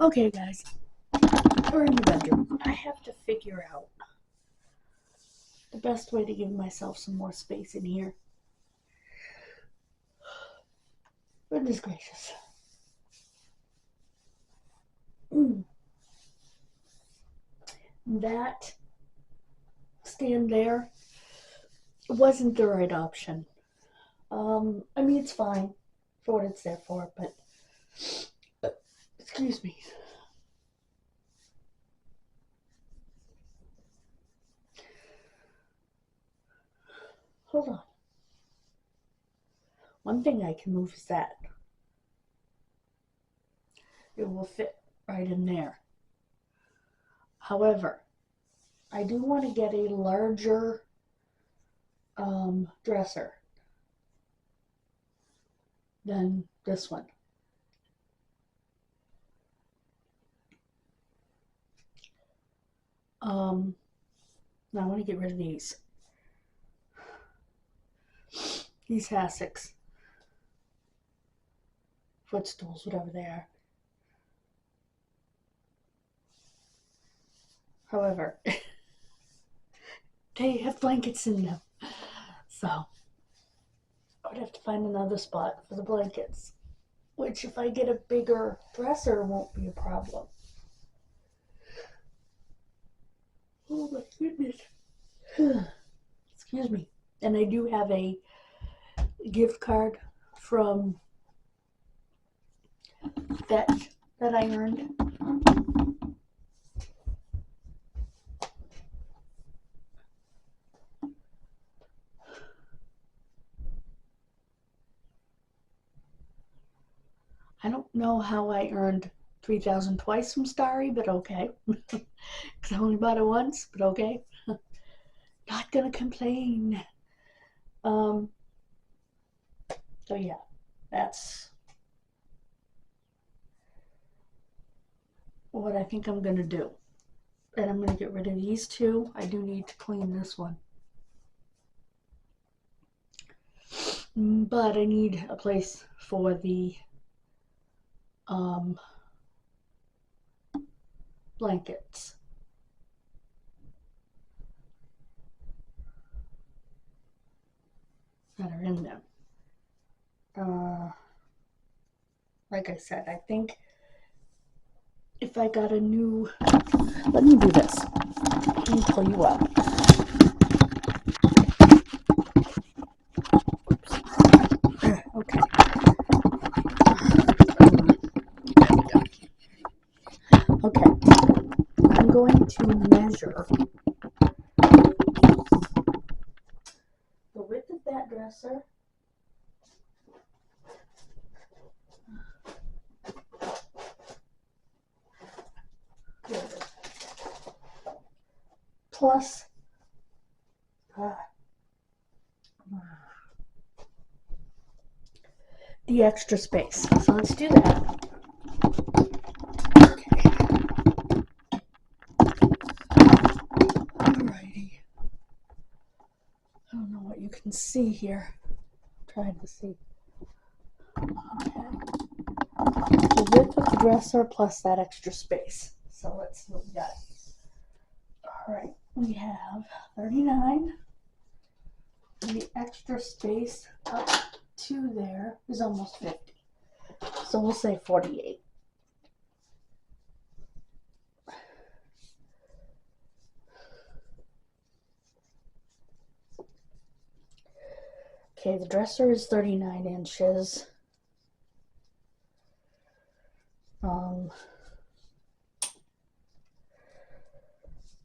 Okay, guys, we're in the bedroom. I have to figure out the best way to give myself some more space in here. Goodness gracious. That stand there wasn't the right option. I mean, it's fine for what it's there for, but excuse me. Hold on. One thing I can move is that. It will fit right in there. However, I do want to get a larger dresser than this one. Now I want to get rid of these hassocks, footstools, whatever they are. However, they have blankets in them, so I would have to find another spot for the blankets, which if I get a bigger dresser won't be a problem. Oh my goodness. Excuse me. And I do have a gift card from Fetch that I earned. I don't know how I earned 3,000 twice from Starry, but okay. Because I only bought it once, but okay. Not gonna complain. So yeah, that's what I think I'm gonna do. And I'm gonna get rid of these two. I do need to clean this one. But I need a place for the blankets. That are in them. Like I said, I think if I got a new, let me do this. Let me pull you up. Okay. Okay. I'm going to measure the width of that dresser. Plus the extra space. So let's do that. Okay. Alrighty. I don't know what you can see here. I'm trying to see. Okay. The width of the dresser plus that extra space. So let's see what we got. Alright, we have 39. And the extra space up to there is almost 50. So we'll say 48. Okay, the dresser is 39 inches.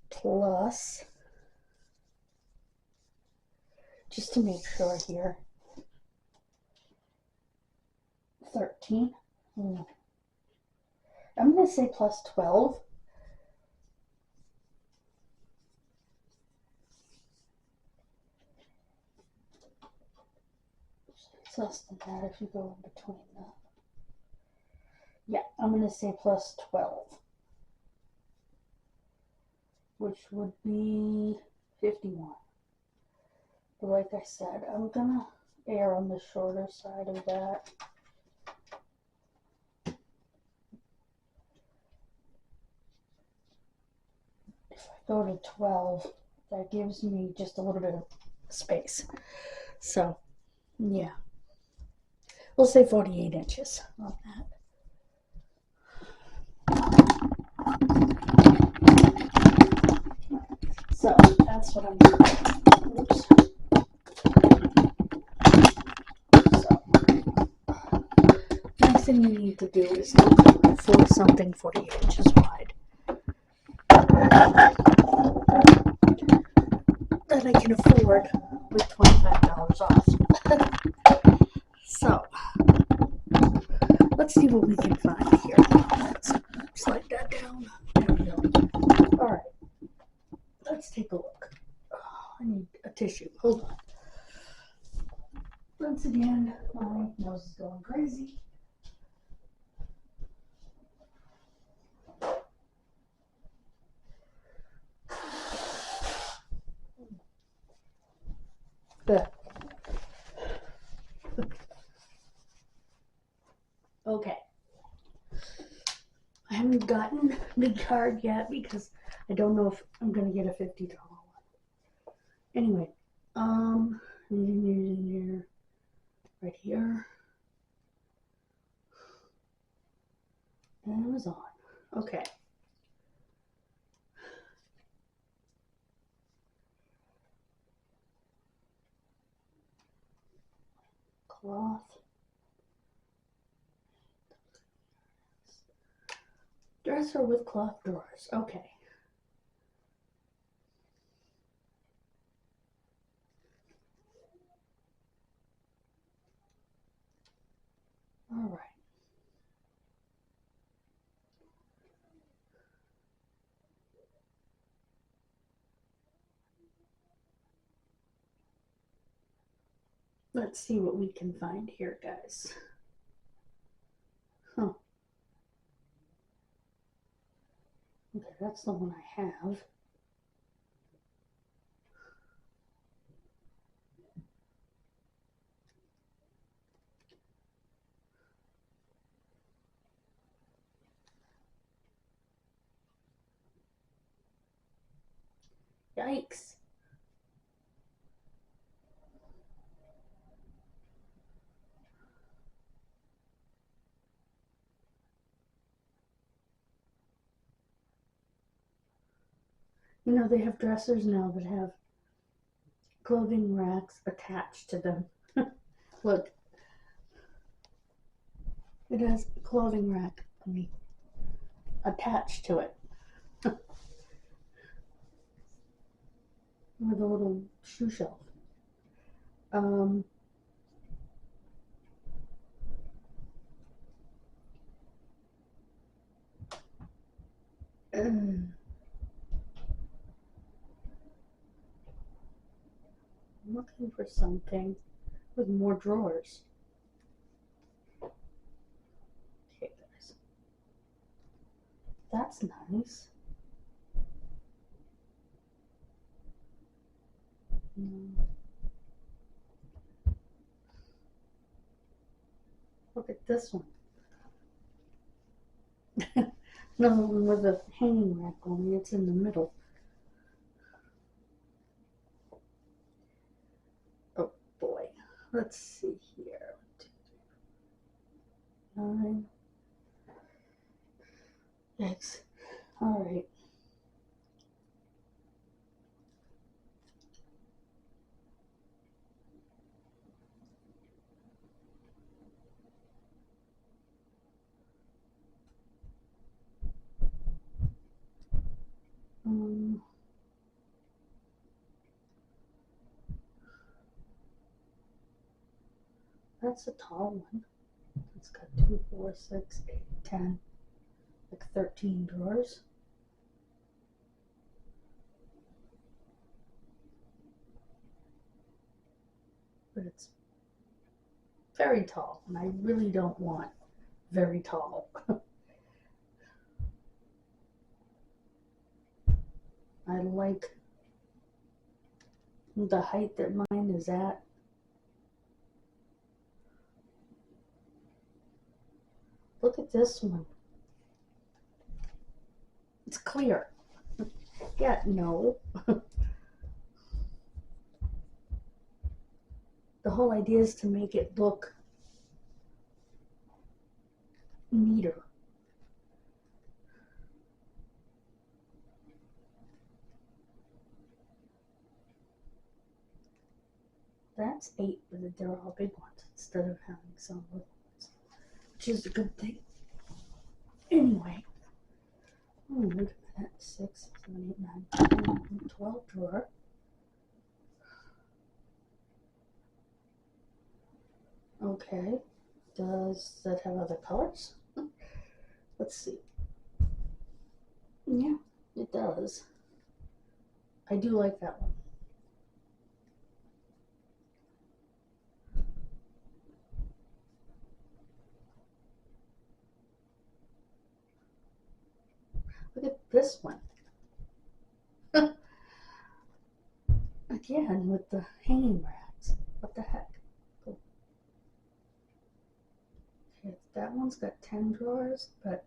Plus, just to make sure here, 13. I'm going to say plus 12. It's less than that if you go in between the... Yeah, I'm going to say plus 12. Which would be 51. But like I said, I'm going to err on the shorter side of that. go to 12. That gives me just a little bit of space. So, yeah. We'll say 48 inches on that. So, that's what I'm doing. Oops. Next thing you need to do is look for something 48 inches wide that I can afford with $25 off. So, let's see what we can find here. Let's slide that down. There we go. Alright, let's take a look. Oh, I need a tissue. Hold on. Once again, my nose is going crazy. Okay. I haven't gotten the card yet because I don't know if I'm gonna get a $50 one. Anyway, here, right here, Amazon. Okay. Cloth. Dresser with cloth drawers. Okay. All right. Let's see what we can find here, guys. Huh. Okay, that's the one I have. Yikes. You know, they have dressers now that have clothing racks attached to them. Look. It has a clothing rack attached to it. With a little shoe shelf. I'm looking for something with more drawers. Okay, guys. That's nice. Look at this one. Another one with a hanging rack, only it's in the middle. Oh boy. Let's see here. 9. Yikes. Alright. That's a tall one. It's got 2, 4, 6, 8, 10, like 13 drawers. But it's very tall, and I really don't want very tall. I like the height that mine is at. Look at this one. It's clear. Yeah, no. The whole idea is to make it look neater. That's 8, but they're all big ones instead of having some little ones, which is a good thing. Anyway, wait a minute. 6, 7, 8, 9, 10, 12 drawer. Okay. Does that have other colors? Let's see. Yeah, it does. I do like that one. Look at this one. Again, with the hanging racks. What the heck? Oh. Okay, that one's got 10 drawers, but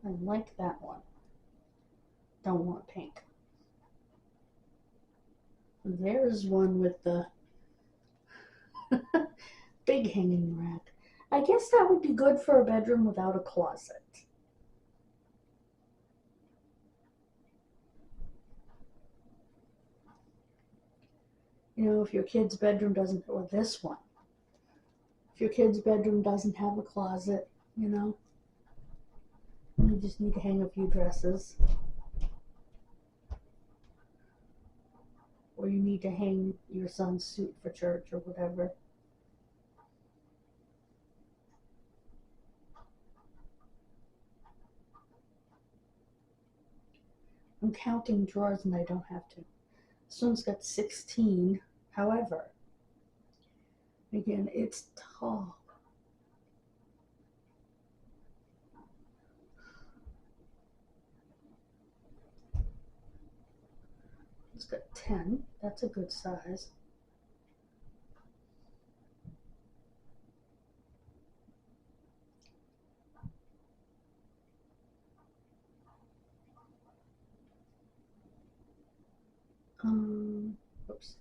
I like that one. Don't want pink. There's one with the big hanging rack. I guess that would be good for a bedroom without a closet. You know, if your kid's bedroom doesn't, or this one, if your kid's bedroom doesn't have a closet, you know, you just need to hang a few dresses. Or you need to hang your son's suit for church or whatever. I'm counting drawers and I don't have to. This one's got 16. However, again, it's tall. It's got 10. That's a good size. Oops.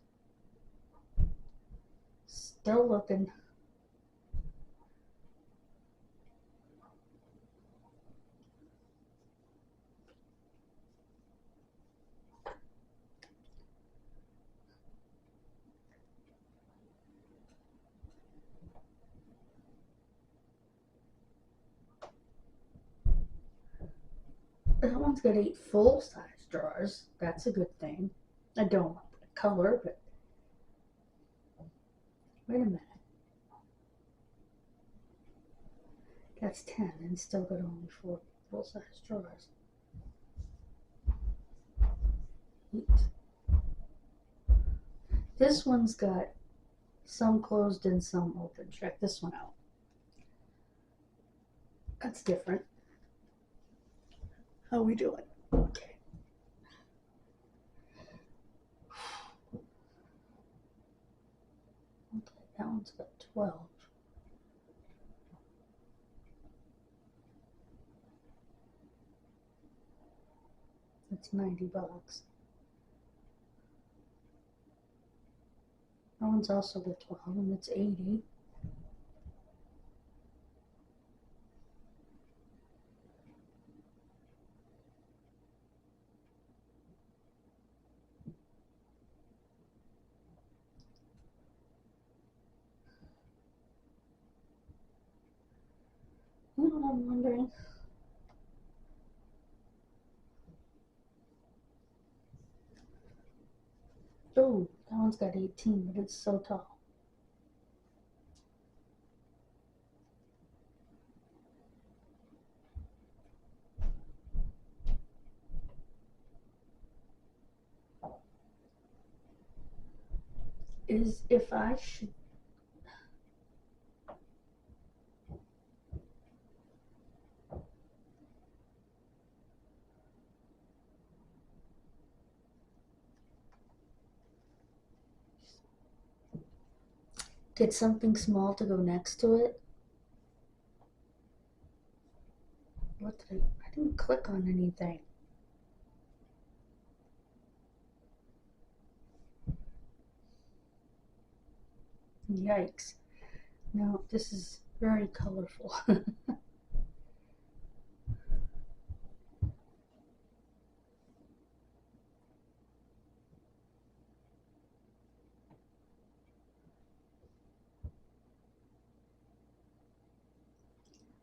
Still looking. That one's got 8 full-size drawers. That's a good thing. I don't want the color, but wait a minute. That's 10 and still got only 4 full-size drawers. 8. This one's got some closed and some open. Check this one out. That's different. How are we doing? Okay. Okay, that one's got 12. That's $90. That one's also got 12 and it's 80. You know what I'm wondering? Oh, that one's got 18, but it's so tall. Is if I should get something small to go next to it. What did I didn't click on anything. Yikes. No, this is very colorful.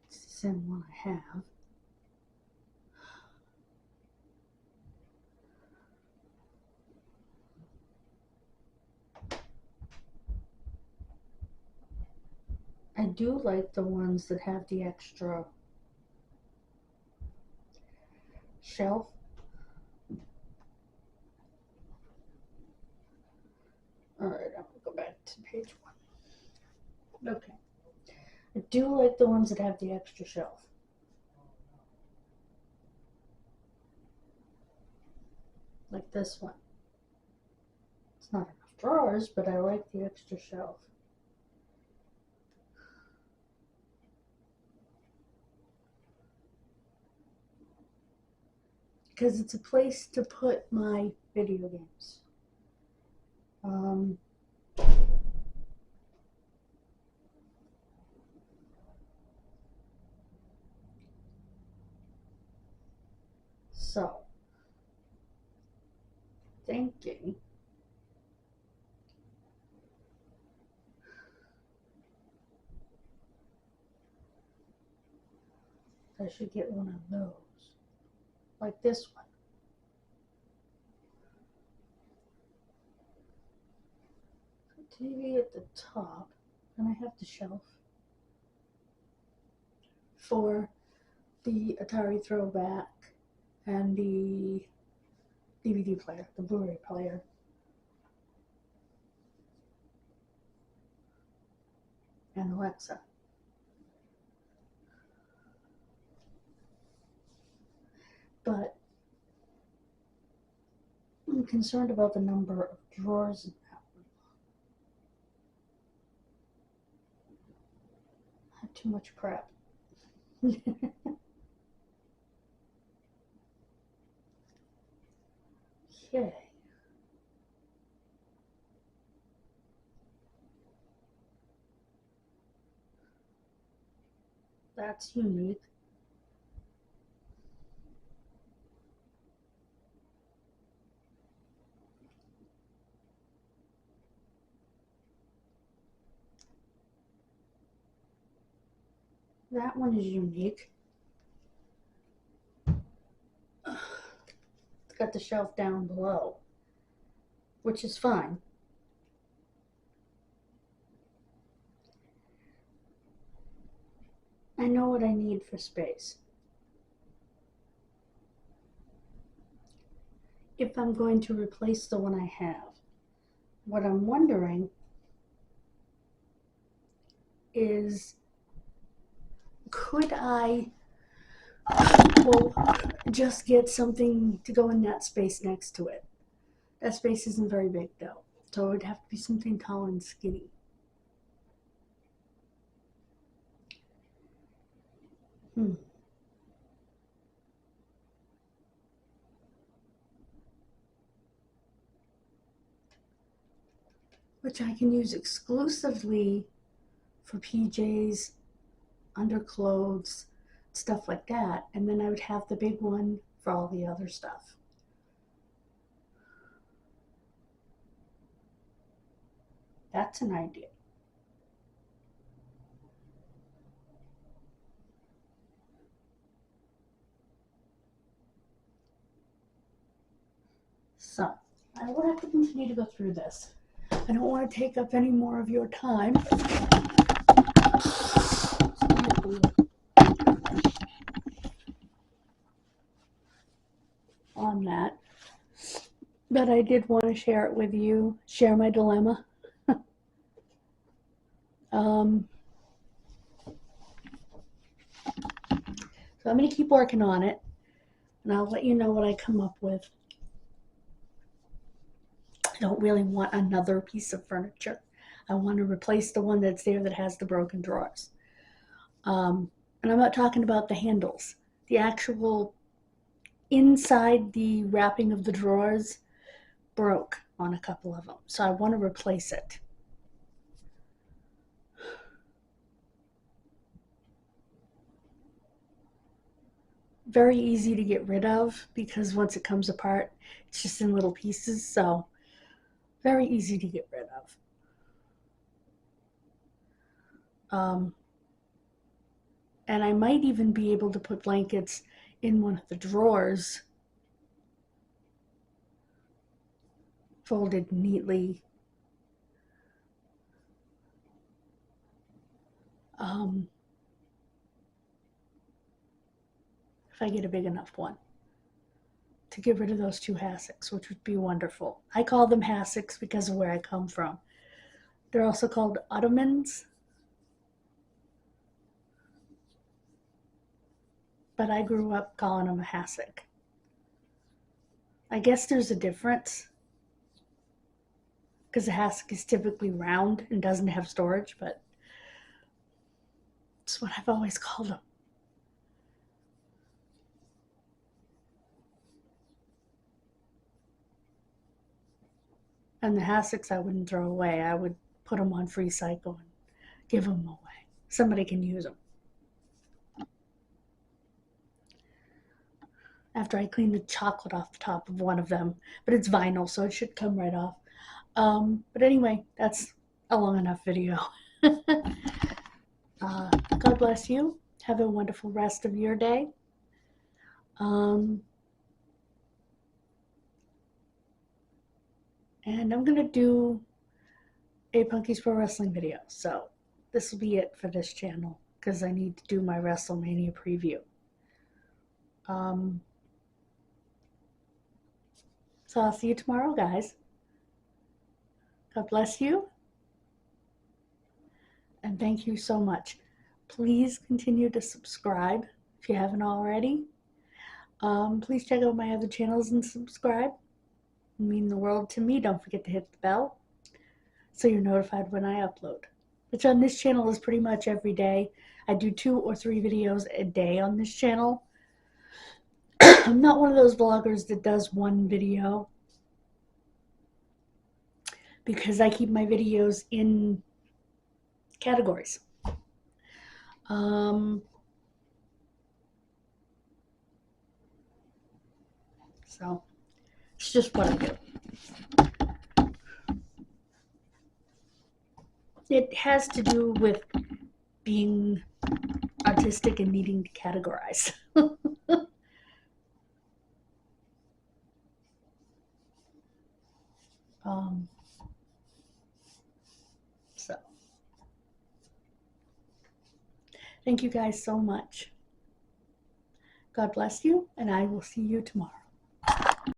It's the same one I have. I do like the ones that have the extra shelf. Alright, I'm gonna go back to page 1. Okay. I do like the ones that have the extra shelf. Like this one. It's not enough drawers, but I like the extra shelf. Because it's a place to put my video games. So, thinking I should get one of those, like this one. TV at the top, and I have the shelf for the Atari Throwback and the DVD player, the Blu-ray player. And Alexa. But I'm concerned about the number of drawers in that one. I have too much crap. Okay. That's unique. That one is unique. It's got the shelf down below, which is fine. I know what I need for space. If I'm going to replace the one I have, what I'm wondering is, could I just get something to go in that space next to it? That space isn't very big though, so it would have to be something tall and skinny. Which I can use exclusively for PJs, underclothes, stuff like that, and then I would have the big one for all the other stuff. That's an idea. So, I will have to continue to go through this. I don't want to take up any more of your time. On that. But I did want to share it with you, share my dilemma. So I'm going to keep working on it, and I'll let you know what I come up with. I don't really want another piece of furniture. I want to replace the one that's there that has the broken drawers. And I'm not talking about the handles. The actual inside the wrapping of the drawers broke on a couple of them. So I want to replace it. Very easy to get rid of because once it comes apart, it's just in little pieces. So very easy to get rid of. And I might even be able to put blankets in one of the drawers, folded neatly. If I get a big enough one to get rid of those two hassocks, which would be wonderful. I call them hassocks because of where I come from. They're also called ottomans, but I grew up calling them a hassock. I guess there's a difference because a hassock is typically round and doesn't have storage, but it's what I've always called them. And the hassocks I wouldn't throw away. I would put them on free cycle and give them away. Somebody can use them. After I clean the chocolate off the top of one of them, but it's vinyl, so it should come right off. But anyway, that's a long enough video. God bless you. Have a wonderful rest of your day. And I'm going to do a Punky's Pro Wrestling video. So this will be it for this channel because I need to do my WrestleMania preview. So I'll see you tomorrow, guys. God bless you. And thank you so much. Please continue to subscribe if you haven't already. Please check out my other channels and subscribe. It means the world to me. Don't forget to hit the bell so you're notified when I upload. Which on this channel is pretty much every day. I do 2 or 3 videos a day on this channel. I'm not one of those vloggers that does one video because I keep my videos in categories. So it's just what I do. It has to do with being artistic and needing to categorize. So thank you guys so much. God bless you, and I will see you tomorrow.